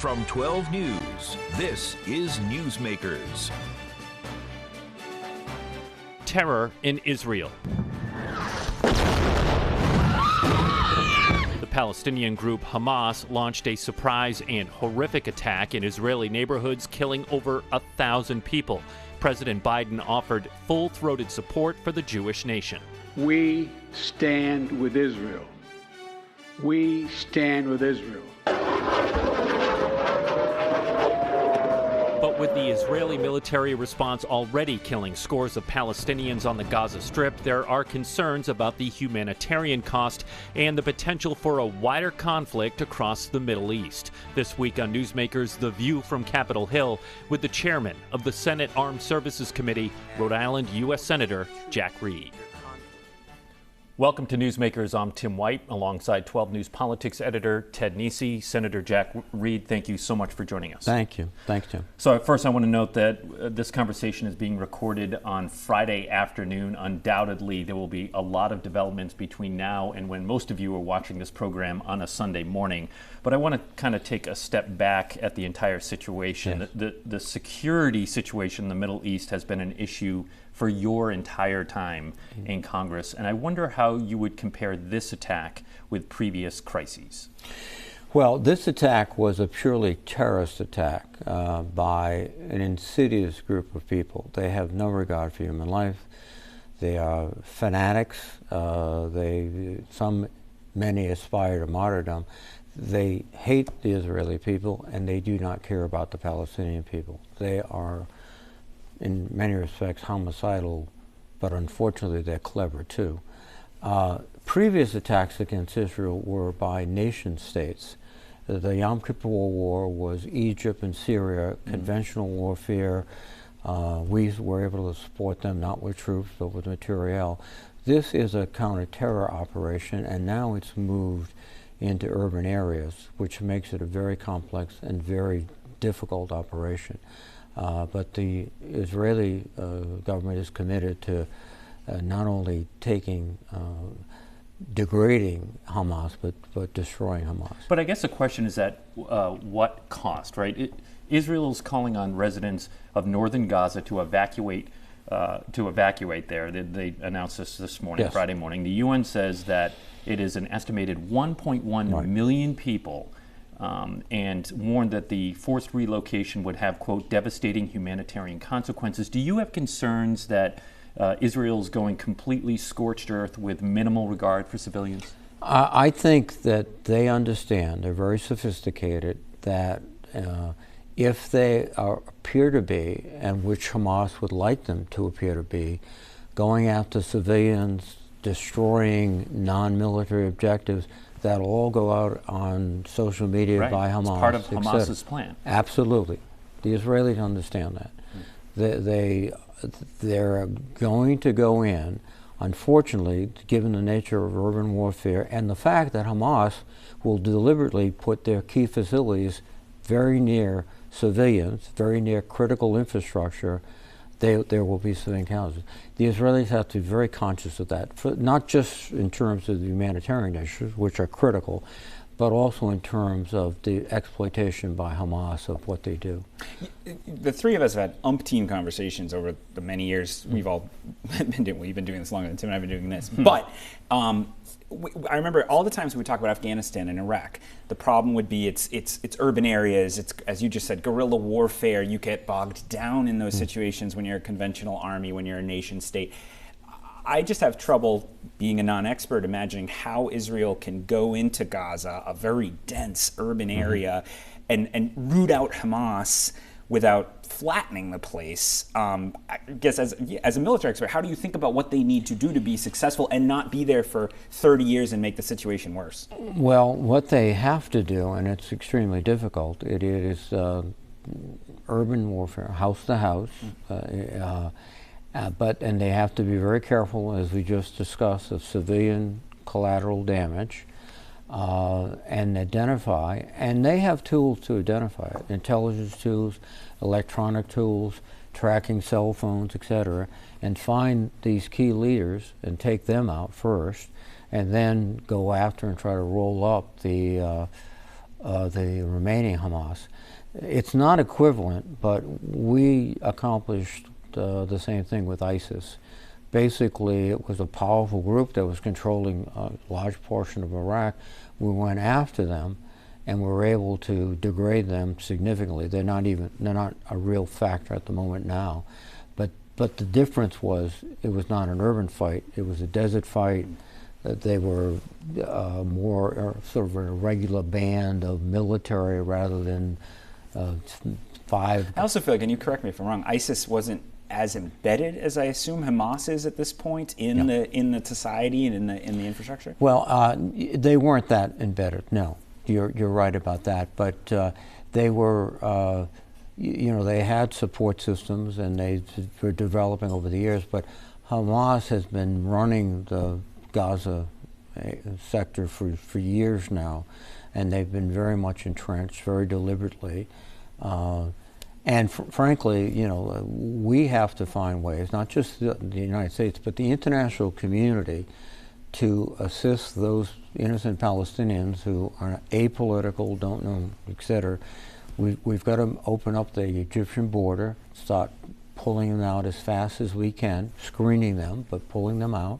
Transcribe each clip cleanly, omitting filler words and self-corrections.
From 12 News, this is Newsmakers. Terror in Israel. The Palestinian group Hamas launched a surprise and horrific attack in Israeli neighborhoods, killing over 1,000 people. President Biden offered full-throated support for the Jewish nation. We stand with Israel. We stand with Israel. But with the Israeli military response already killing scores of Palestinians on the Gaza Strip, there are concerns about the humanitarian cost and the potential for a wider conflict across the Middle East. This week on Newsmakers, The View from Capitol Hill with the chairman of the Senate Armed Services Committee, Rhode Island U.S. Senator Jack Reed. Welcome to Newsmakers. I'm Tim White, alongside 12 News Politics editor Ted Nesi. Senator Jack Reed, thank you so much for joining us. Thank you. Thanks, Tim. So first I want to note that this conversation is being recorded on Friday afternoon. Undoubtedly, there will be a lot of developments between now and when most of you are watching this program on a Sunday morning. But I want to kind of take a step back at the entire situation. Yes. The security situation in the Middle East has been an issue for your entire time in Congress, and I wonder how you would compare this attack with previous crises. Well, this attack was a purely terrorist attack by an insidious group of people. They have no regard for human life. They are fanatics. Many aspire to martyrdom. They hate the Israeli people, and they do not care about the Palestinian people. They are, in many respects, homicidal, but unfortunately they're clever too. Previous attacks against Israel were by nation states. The Yom Kippur War was Egypt and Syria, conventional warfare. We were able to support them, not with troops, but with materiel. This is a counter-terror operation, and now it's moved into urban areas, which makes it a very complex and very difficult operation. But the Israeli government is committed to not only degrading Hamas, but destroying Hamas. But I guess the question is at what cost, right? Israel is calling on residents of northern Gaza to evacuate there. They announced this morning, yes. Friday morning. The UN says that it is an estimated 1.1 million people, and warned that the forced relocation would have, quote, devastating humanitarian consequences. Do you have concerns that Israel's going completely scorched earth with minimal regard for civilians? I think that they understand, they're very sophisticated, that if they appear to be, and which Hamas would like them to appear to be, going after civilians, destroying non-military objectives, that'll all go out on social media by Hamas. It's part of Hamas's plan. Absolutely. The Israelis understand that. They're going to go in, unfortunately, given the nature of urban warfare and the fact that Hamas will deliberately put their key facilities very near civilians, very near critical infrastructure. There will be civilian casualties. The Israelis have to be very conscious of that, not just in terms of the humanitarian issues, which are critical, but also in terms of the exploitation by Hamas of what they do. The three of us have had umpteen conversations over the many years we've all been doing. We've been doing this longer than Tim and I have been doing this. But I remember all the times we talk about Afghanistan and Iraq, the problem would be it's urban areas, it's, as you just said, guerrilla warfare. You get bogged down in those situations when you're a conventional army, when you're a nation state. I just have trouble, being a non-expert, imagining how Israel can go into Gaza, a very dense urban area, and root out Hamas without flattening the place. I guess as a military expert, how do you think about what they need to do to be successful and not be there for 30 years and make the situation worse? Well, what they have to do, and it's extremely difficult, it is urban warfare, house to house, and they have to be very careful, as we just discussed, of civilian collateral damage, and identify, and they have tools to identify it, intelligence tools, electronic tools, tracking cell phones, etc., and find these key leaders and take them out first, and then go after and try to roll up the the remaining Hamas. It's not equivalent, but we accomplished the same thing with ISIS. Basically, it was a powerful group that was controlling a large portion of Iraq. We went after them, and we were able to degrade them significantly. They're not a real factor at the moment now. But the difference was, it was not an urban fight, it was a desert fight. They were more sort of a regular band of military rather than five. I also feel like, and you correct me if I'm wrong, ISIS wasn't as embedded as I assume Hamas is at this point in the society and in the infrastructure. Well, they weren't that embedded. No, you're right about that. But they were, they had support systems and they were developing over the years. But Hamas has been running the Gaza sector for years now, and they've been very much entrenched, very deliberately. And frankly, we have to find ways, not just the United States, but the international community, to assist those innocent Palestinians who are apolitical, don't know, etc. We've got to open up the Egyptian border, start pulling them out as fast as we can, screening them, but pulling them out.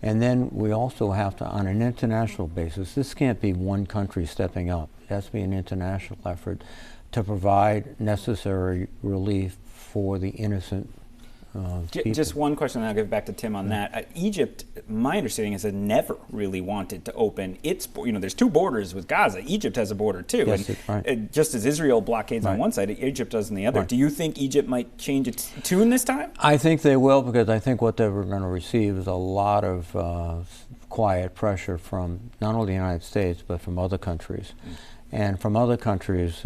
And then we also have to, on an international basis, this can't be one country stepping up. It has to be an international effort to provide necessary relief for the innocent people. Just one question, and I'll give it back to Tim on that. Egypt, my understanding is, has never really wanted to open its, there's two borders with Gaza. Egypt has a border too. Yes, and right. Just as Israel blockades on one side, Egypt does on the other. Right. Do you think Egypt might change its tune this time? I think they will, because I think what they were going to receive is a lot of quiet pressure from not only the United States, but from other countries. And from other countries,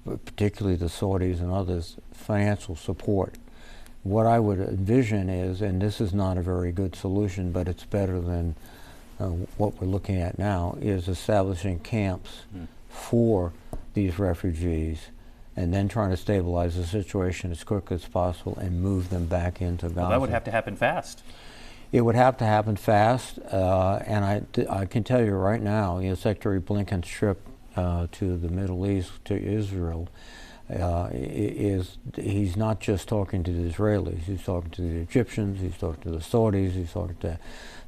particularly the Saudis and others, financial support. What I would envision is, and this is not a very good solution, but it's better than what we're looking at now, is establishing camps for these refugees and then trying to stabilize the situation as quickly as possible and move them back into Gaza. Well, that would have to happen fast. It would have to happen fast, and I can tell you right now, Secretary Blinken's trip to the Middle East, to Israel, he's not just talking to the Israelis, he's talking to the Egyptians, he's talking to the Saudis, he's talking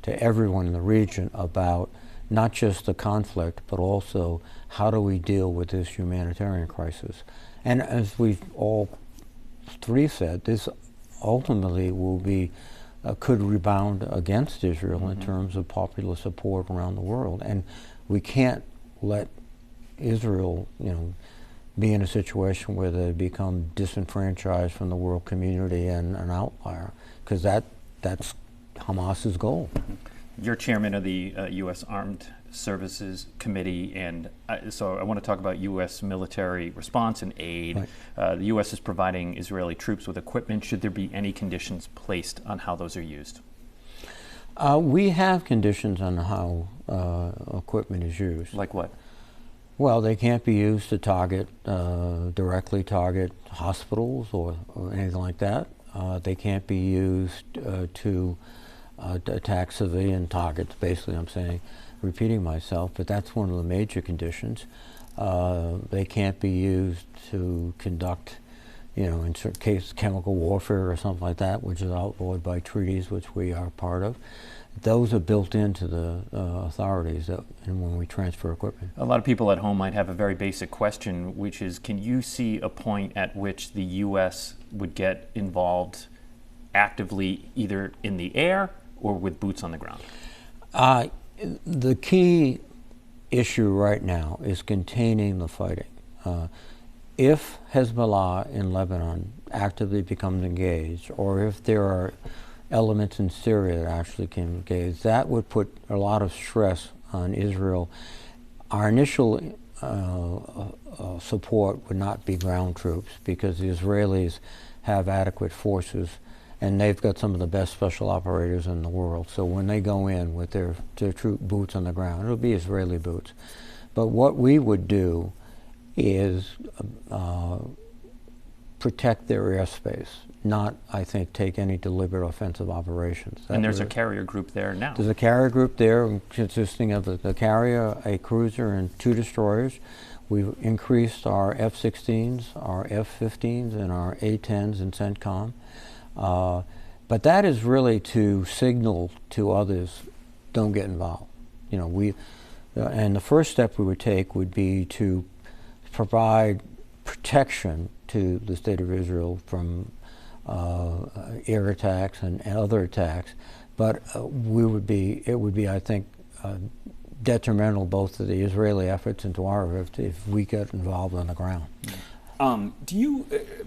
to everyone in the region about not just the conflict, but also how do we deal with this humanitarian crisis. And as we've all three said, this ultimately will be, could rebound against Israel in terms of popular support around the world. And we can't let Israel, be in a situation where they become disenfranchised from the world community and an outlier, because that's Hamas's goal. You're chairman of the U.S. Armed Services Committee, and so I want to talk about U.S. military response and aid. Right. The U.S. is providing Israeli troops with equipment. Should there be any conditions placed on how those are used? We have conditions on how equipment is used. Like what? Well, they can't be used to directly target hospitals or anything like that. They can't be used to attack civilian targets, basically, I'm saying, repeating myself, but that's one of the major conditions. They can't be used to conduct, in certain cases, chemical warfare or something like that, which is outlawed by treaties, which we are part of. Those are built into the authorities and when we transfer equipment. A lot of people at home might have a very basic question, which is, can you see a point at which the U.S. would get involved actively either in the air or with boots on the ground? The key issue right now is containing the fighting. If Hezbollah in Lebanon actively becomes engaged, or if there are elements in Syria that actually can engage, that would put a lot of stress on Israel. Our initial support would not be ground troops, because the Israelis have adequate forces and they've got some of the best special operators in the world. So when they go in with their troop boots on the ground, it'll be Israeli boots. But what we would do is protect their airspace. not, I think, take any deliberate offensive operations. And there's a carrier group there now. There's a carrier group there consisting of the carrier, a cruiser, and 2 destroyers. We've increased our F-16s, our F-15s, and our A-10s in CENTCOM. But that is really to signal to others, don't get involved. You know, and the first step we would take would be to provide protection to the state of Israel from air attacks and other attacks, but it would be, I think, detrimental both to the Israeli efforts and to our efforts if we get involved on the ground.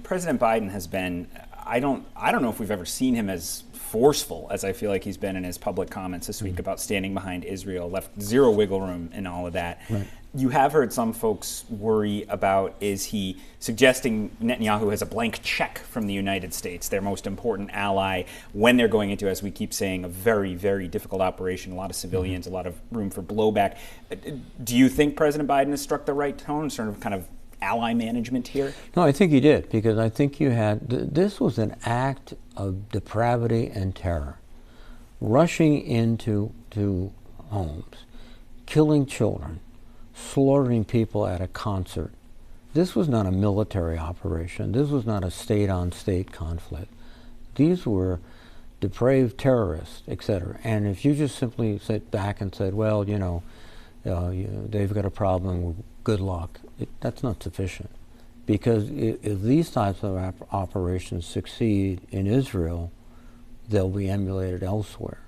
President Biden has been, I don't know if we've ever seen him as forceful as I feel like he's been in his public comments this week about standing behind Israel, left zero wiggle room in all of that. Right. You have heard some folks worry about, is he suggesting Netanyahu has a blank check from the United States, their most important ally, when they're going into, as we keep saying, a very, very difficult operation, a lot of civilians, a lot of room for blowback. Do you think President Biden has struck the right tone, sort of kind of ally management here? No, I think he did, because I think you had, this was an act of depravity and terror. Rushing into homes, killing children, slaughtering people at a concert. This was not a military operation. This was not a state-on-state conflict. These were depraved terrorists, etc. And if you just simply sit back and said, well, you know, they've got a problem, good luck, that's not sufficient. Because if these types of operations succeed in Israel, they'll be emulated elsewhere.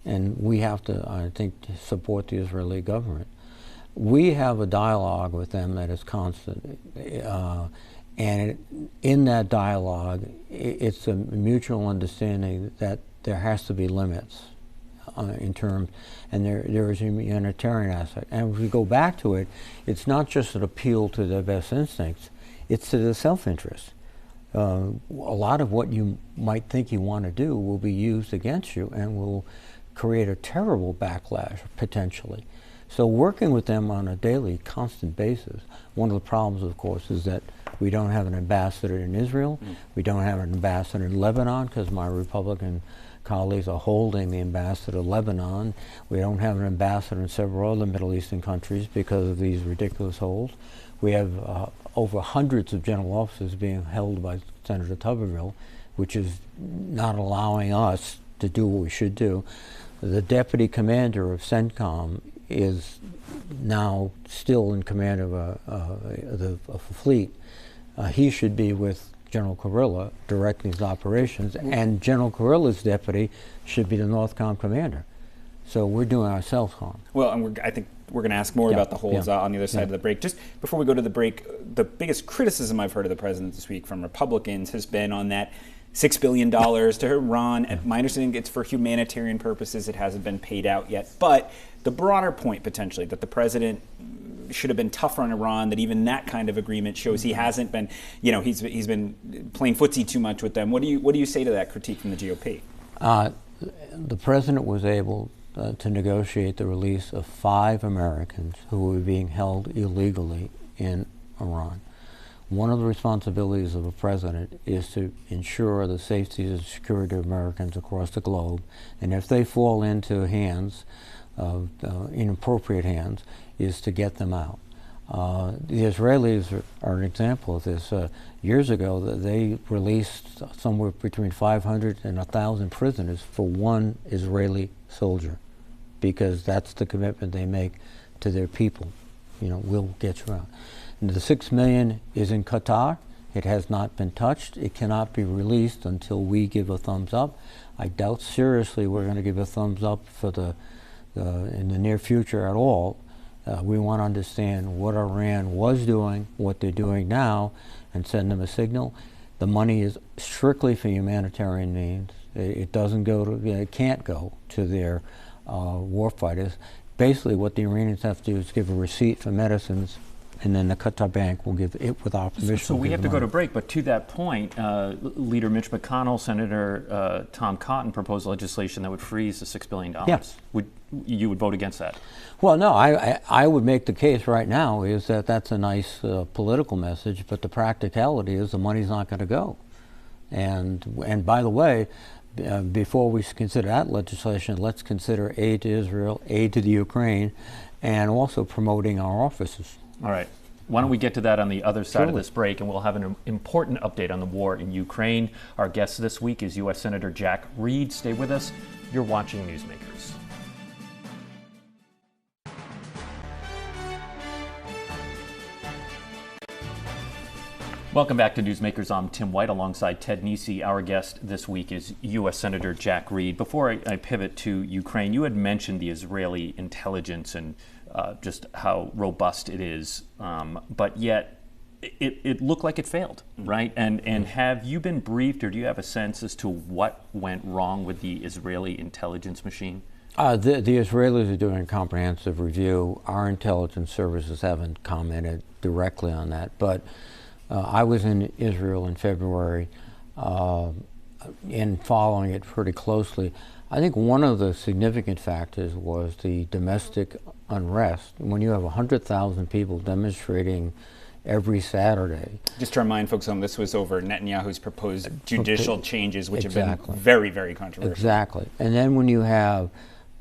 And we have to, I think, support the Israeli government. We have a dialogue with them that is constant, and in that dialogue, it's a mutual understanding that there has to be limits in terms, and there is a humanitarian aspect. And if we go back to it, it's not just an appeal to their best instincts, it's to the self-interest. A lot of what you might think you want to do will be used against you and will create a terrible backlash, potentially. So working with them on a daily, constant basis, one of the problems, of course, is that we don't have an ambassador in Israel. We don't have an ambassador in Lebanon, because my Republican colleagues are holding the ambassador to Lebanon. We don't have an ambassador in several other Middle Eastern countries because of these ridiculous holds. We have over hundreds of general offices being held by Senator Tuberville, which is not allowing us to do what we should do. The deputy commander of CENTCOM is now still in command of a fleet. He should be with General Kurilla directing his operations, and General Kurilla's deputy should be the NORTHCOM commander. So we're doing ourselves harm. Well, and I think we're going to ask more about the holds on the other side of the break. Just before we go to the break, the biggest criticism I've heard of the president this week from Republicans has been on that $6 billion to Iran. My understanding, it's for humanitarian purposes. It hasn't been paid out yet. But the broader point, potentially, that the president should have been tougher on Iran, that even that kind of agreement shows he hasn't been, you know, he's been playing footsie too much with them. What do you say to that critique from the GOP? The president was able to negotiate the release of 5 Americans who were being held illegally in Iran. One of the responsibilities of a president is to ensure the safety and security of Americans across the globe, and if they fall into hands, inappropriate hands, is to get them out. The Israelis are an example of this. Years ago, they released somewhere between 500 and 1,000 prisoners for one Israeli soldier, because that's the commitment they make to their people. You know, we'll get you out. And the $6 million is in Qatar. It has not been touched. It cannot be released until we give a thumbs up. I doubt seriously we're going to give a thumbs up for in the near future at all. We want to understand what Iran was doing, what they're doing now, and send them a signal. The money is strictly for humanitarian means. It doesn't go to, it can't go to their war fighters. Basically, what the Iranians have to do is give a receipt for medicines, and then the Qatar Bank will give it with our permission. So we have to go to break, but to that point, Leader Mitch McConnell, Senator Tom Cotton proposed legislation that would freeze the $6 billion. Yes. You would vote against that? Well, no, I would make the case right now is that that's a nice political message, but the practicality is the money's not going to go. And by the way, before we consider that legislation, let's consider aid to Israel, aid to the Ukraine, and also promoting our offices. All right. Why don't we get to that on the other side of Surely. this break, and we'll have an important update on the war in Ukraine. Our guest this week is U.S. Senator Jack Reed. Stay with us. You're watching Newsmakers. Welcome back to Newsmakers. I'm Tim White alongside Ted Nesi. Our guest this week is U.S. Senator Jack Reed. Before I pivot to Ukraine, you had mentioned the Israeli intelligence and just how robust it is, but yet it looked like it failed, right? And have you been briefed, or do you have a sense as to what went wrong with the Israeli intelligence machine? The Israelis are doing a comprehensive review. Our intelligence services haven't commented directly on that, but I was in Israel in February and following it pretty closely. I think one of the significant factors was the domestic unrest. When you have 100,000 people demonstrating every Saturday. Just to remind folks home, this was over Netanyahu's proposed judicial changes, which Exactly. have been very, very controversial. Exactly. And then when you have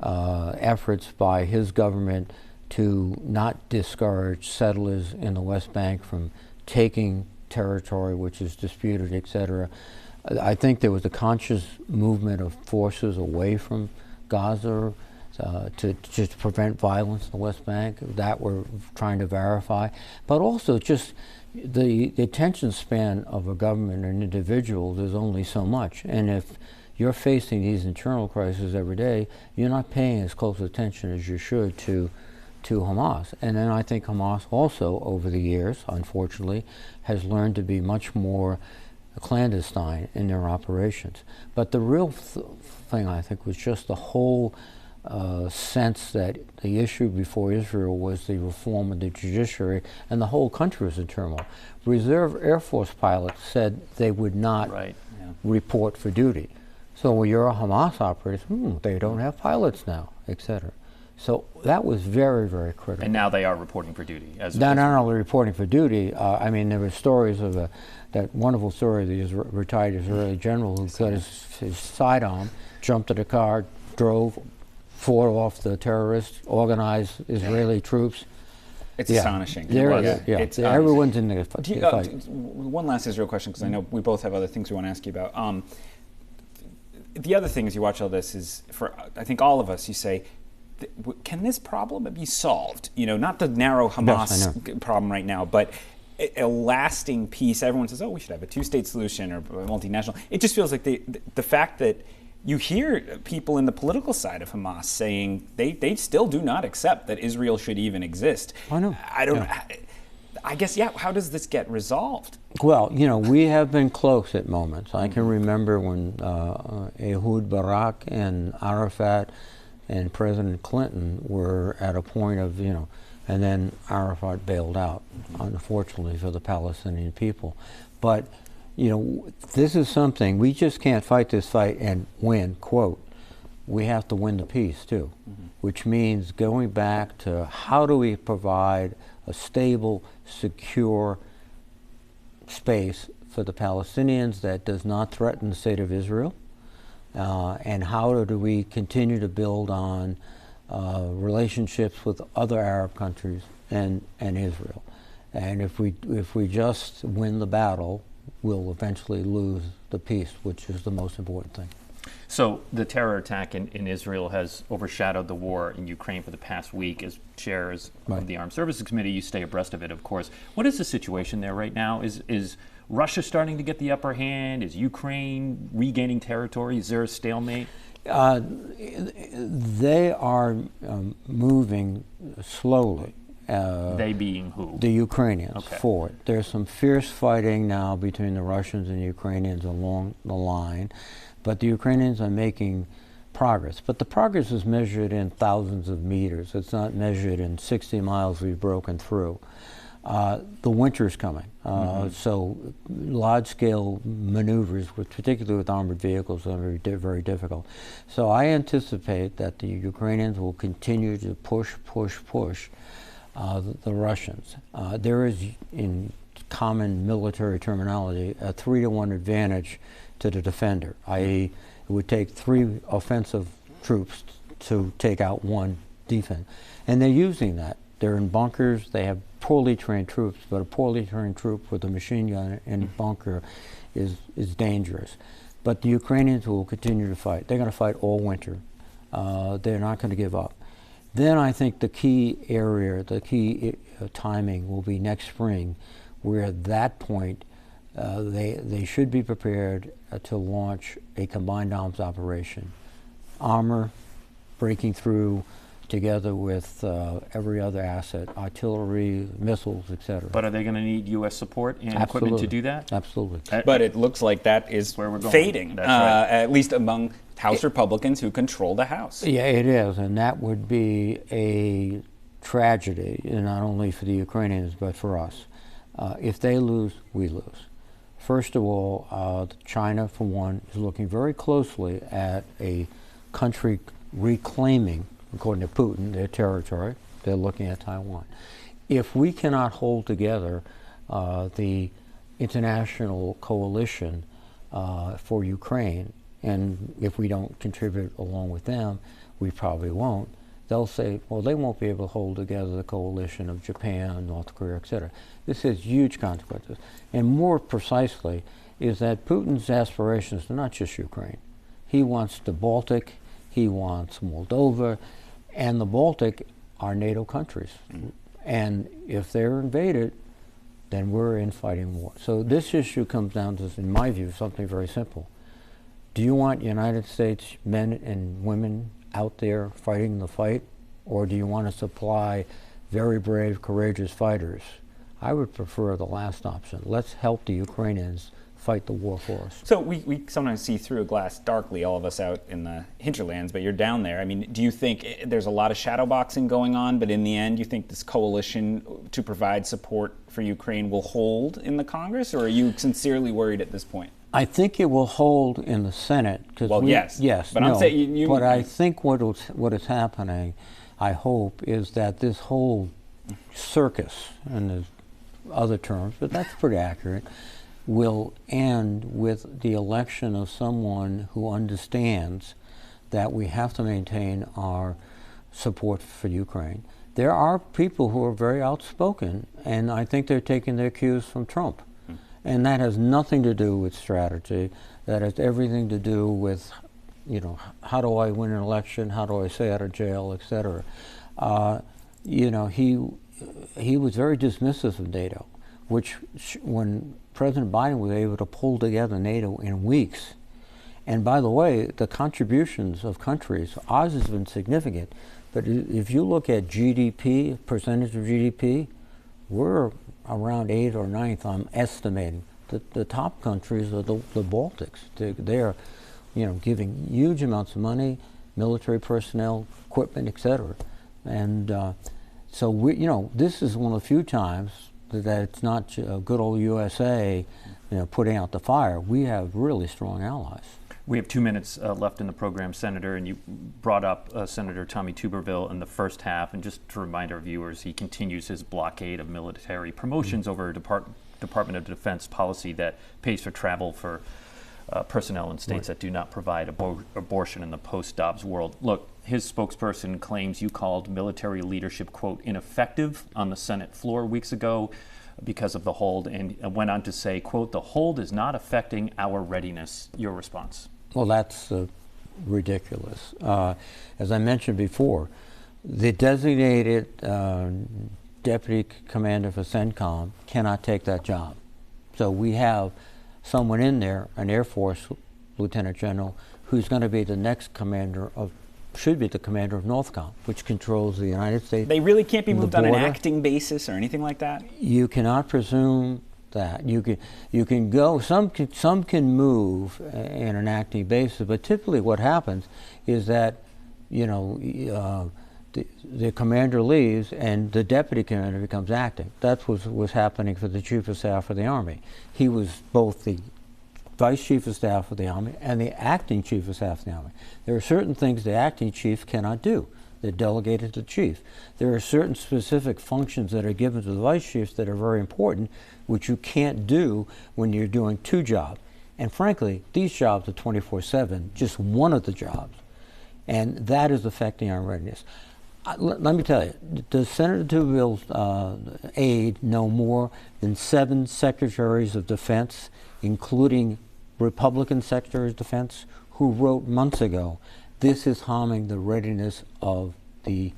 efforts by his government to not discourage settlers in the West Bank from taking territory which is disputed, etc. I think there was a conscious movement of forces away from Gaza to just prevent violence in the West Bank that we're trying to verify, but also just the attention span of a government and individuals is only so much, and if you're facing these internal crises every day, you're not paying as close attention as you should to Hamas. And then I think Hamas also, over the years, unfortunately, has learned to be much more clandestine in their operations. But the real thing, I think, was just the whole sense that the issue before Israel was the reform of the judiciary, and the whole country was in turmoil. Reserve Air Force pilots said they would not report for duty. So when you're a Hamas operator, they don't have pilots now, etc. So that was very, very critical. And now they are reporting for duty. Not only reporting for duty, I mean, there were stories of that wonderful story of the retired Israeli general who cut his sidearm, jumped in a car, drove, fought off the terrorists, organized Israeli troops. It's astonishing. It's everyone's in the fight. One last Israel question, because I know we both have other things we want to ask you about. The other thing as you watch all this is, for I think all of us, you say, can this problem be solved? You know, not the narrow Hamas problem right now, but a lasting peace. Everyone says, oh, we should have a two-state solution or multinational. It just feels like the fact that you hear people in the political side of Hamas saying they still do not accept that Israel should even exist. I know. I guess, how does this get resolved? Well, you know, we have been close at moments. I can remember when Ehud Barak and Arafat and President Clinton were at a point of, and then Arafat bailed out, unfortunately for the Palestinian people. But, this is something, we just can't fight this fight and win, quote. We have to win the peace too, which means going back to how do we provide a stable, secure space for the Palestinians that does not threaten the state of Israel? And how do we continue to build on relationships with other Arab countries and Israel? And if we just win the battle, we'll eventually lose the peace, which is the most important thing. So the terror attack in Israel has overshadowed the war in Ukraine for the past week. As chairs of the Armed Services Committee, you stay abreast of it, of course. What is the situation there right now? Is Russia starting to get the upper hand? Is Ukraine regaining territory? Is there a stalemate? They are moving slowly. They being who? The Ukrainians forward. There's some fierce fighting now between the Russians and the Ukrainians along the line, but the Ukrainians are making progress. But the progress is measured in thousands of meters. It's not measured in 60 miles we've broken through. The winter's coming, so large-scale maneuvers, particularly with armored vehicles, are very difficult. So I anticipate that the Ukrainians will continue to push the Russians. There is, in common military terminology, a 3-to-1 advantage to the defender, i.e. it would take 3 offensive troops to take out 1 defense. And they're using that. They're in bunkers, they have poorly trained troops, but a poorly trained troop with a machine gun in a bunker is dangerous. But the Ukrainians will continue to fight. They're going to fight all winter. They're not going to give up. Then I think the key area, the key timing will be next spring, where at that point they should be prepared to launch a combined arms operation. Armor, breaking through together with every other asset, artillery, missiles, etc. But are they going to need U.S. support and equipment to do that? Absolutely. But it looks like that is where we're going. Fading, That's right. at least among House Republicans who control the House. Yeah, it is, and that would be a tragedy, not only for the Ukrainians, but for us. If they lose, we lose. First of all, China, for one, is looking very closely at a country reclaiming, according to Putin, their territory. They're looking at Taiwan. If we cannot hold together the international coalition for Ukraine, and if we don't contribute along with them, we probably won't, they'll say, well, they won't be able to hold together the coalition of Japan, North Korea, etc. This has huge consequences. And more precisely is that Putin's aspirations are not just Ukraine. He wants the Baltic, he wants Moldova, and the Baltic are NATO countries. Mm-hmm. And if they're invaded, then we're in fighting war. So this issue comes down to, in my view, something very simple. Do you want United States men and women out there fighting the fight, or do you want to supply very brave, courageous fighters? I would prefer the last option. Let's help the Ukrainians fight the war for us. So we sometimes see through a glass darkly, all of us out in the hinterlands, but you're down there. I mean, do you think there's a lot of shadow boxing going on, but in the end, you think this coalition to provide support for Ukraine will hold in the Congress, or are you sincerely worried at this point? I think it will hold in the Senate. Well, yes. But I'm saying But I think what is happening, I hope, is that this whole circus, and there's other terms, but that's pretty accurate, will end with the election of someone who understands that we have to maintain our support for Ukraine. There are people who are very outspoken, and I think they're taking their cues from Trump. And that has nothing to do with strategy. That has everything to do with, how do I win an election? How do I stay out of jail, et cetera. He was very dismissive of NATO, which when President Biden was able to pull together NATO in weeks. And by the way, the contributions of countries, ours has been significant, but if you look at GDP, percentage of GDP, we're around 8th or 9th, I'm estimating. The top countries are the Baltics. They're giving huge amounts of money, military personnel, equipment, etc. And so this is one of the few times that it's not good old USA, putting out the fire. We have really strong allies. We have 2 minutes left in the program, Senator, and you brought up Senator Tommy Tuberville in the first half. And just to remind our viewers, he continues his blockade of military promotions over a Department of Defense policy that pays for travel for personnel in states that do not provide abortion in the post-Dobbs world. Look, his spokesperson claims you called military leadership, quote, ineffective on the Senate floor weeks ago because of the hold, and went on to say, quote, the hold is not affecting our readiness. Your response? Well, that's ridiculous. As I mentioned before, the designated deputy commander for CENTCOM cannot take that job. So we have someone in there, an Air Force Lieutenant General, who's going to be the next should be the commander of NORTHCOM, which controls the United States. They really can't be moved on an acting basis or anything like that? You cannot presume that. You can go, some can move in an acting basis, but typically what happens is that, the commander leaves and the deputy commander becomes acting. That's what was happening for the Chief of Staff of the Army. He was both the Vice Chief of Staff of the Army and the Acting Chief of Staff of the Army. There are certain things the Acting Chief cannot do. They're delegated to the chief. There are certain specific functions that are given to the vice chiefs that are very important, which you can't do when you're doing two jobs. And frankly, these jobs are 24/7, just one of the jobs. And that is affecting our readiness. Let me tell you, does Senator Tubill's aide know more than 7 secretaries of defense, including Republican secretaries of defense, who wrote months ago, this is harming the readiness of the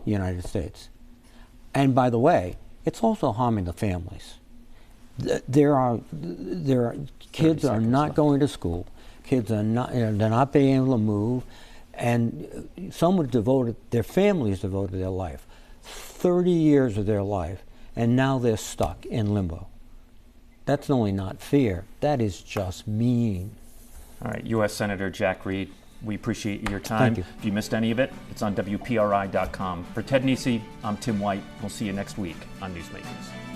United States? And by the way, it's also harming the families. There are kids are not going to school. Kids are not, they're not being able to move, and someone devoted, their families devoted their life, 30 years of their life, and now they're stuck in limbo. That's only not fair. That is just mean. All right, U.S. Senator Jack Reed, we appreciate your time. Thank you. If you missed any of it, it's on WPRI.com. For Ted Nesi, I'm Tim White. We'll see you next week on Newsmakers.